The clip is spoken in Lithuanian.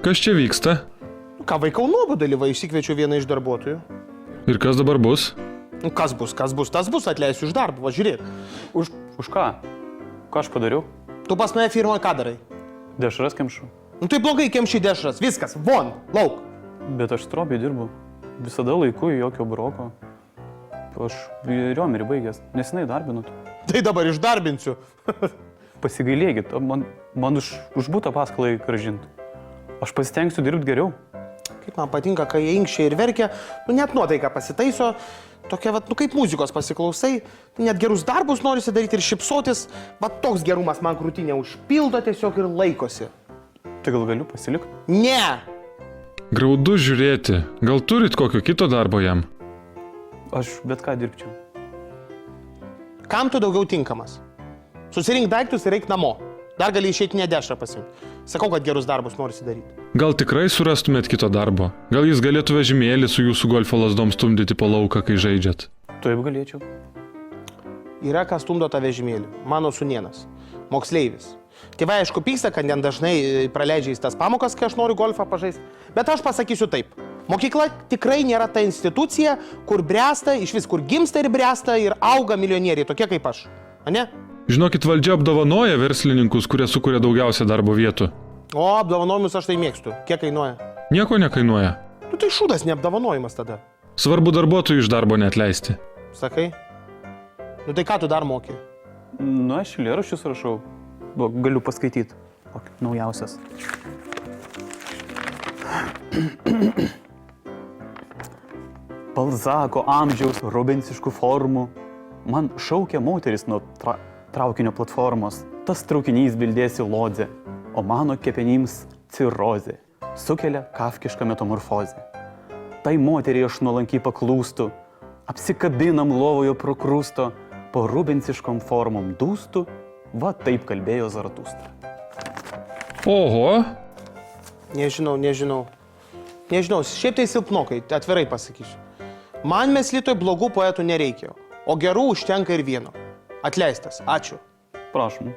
Kas čia vyksta? Ką, vaikau nuobodėlį, va, išsikviečiu vieną iš darbuotojų. Ir kas dabar bus? Kas bus, tas bus, atleisiu iš darbo, va, žiūrėk. Už ką? Ką aš padariau? Tu pas mane firmoje ką darai? Dešras kemšu. Nu tai blogai kemši dešras, viskas, von, lauk. Bet aš strobiai dirbu. Visada laiku, jokio broko. Aš riomerį baigęs, nesinai darbinut. Tai dabar išdarbinsiu. Pasigailėkit, man už butą paskolai grąžint. Aš pasitengsiu dirbti geriau. Kaip man patinka, kai jie inkščia ir verkia, nu net nuotaika pasitaiso, tokia, va, nu kaip muzikos pasiklausai, net gerus darbus norisi daryti ir šipsotis, va toks gerumas man krūtinė užpildo tiesiog ir laikosi. Tai gal galiu pasilikti? Ne! Graudu žiūrėti. Gal turit kokio kito darbo jam? Aš bet ką dirbčiau. Kam tu daugiau tinkamas? Susirink daiktus ir eik namo. Dar gali išeiti nedešrą pasimti. Sakau, kad gerus darbus norisi daryti. Gal tikrai surastumėt kito darbo? Gal jis galėtų vežimėlį su jūsų golfo lasdom stumdyti po lauką, kai žaidžiat? Taip galėčiau. Yra kas stumdo tą vežimėlį. Mano sūnėnas. Moksleivis. Tėvai aišku pyksta, kad ten dažnai praleidžia į tas pamokas, kai aš noriu golfą pažaisti. Bet aš pasakysiu taip. Mokykla tikrai nėra ta institucija, kur bręsta, iš vis kur gimsta ir bręsta ir auga milijonieriai, tokie kaip aš. Ane? Žinokit, valdžia apdovanoja verslininkus, kurie sukuria daugiausia darbo vietų. O, apdovanojimus aš tai mėgstu. Kiek kainuoja? Nieko nekainuoja. Nu tai šūdas neapdovanojimas tada. Svarbu darbuotojų iš darbo neatleisti. Sakai? Nu tai ką tu dar moki? Nu, aš eilėraščius rašau. Galiu paskaityti. Naujausias. Balzako amžiaus rubensiškų formų. Man šaukia moteris nuo traukinio platformos. Tas traukinys bildėsi lodzę, o mano kepenims cirozė. Sukelia kafkišką metamorfozę. Tai moteriai aš nuolankiai paklūstu, apsikabinam lovojo pro krūsto, po rubensiškom formom dūstu, va taip kalbėjo Zaratustra. Oho! Nežinau. Šiaip tai silpnokai, atvirai pasakysiu. Man Meslytoj blogų poetų nereikėjo, o gerų užtenka ir vieno. Atleistas, ačiū. Prašom.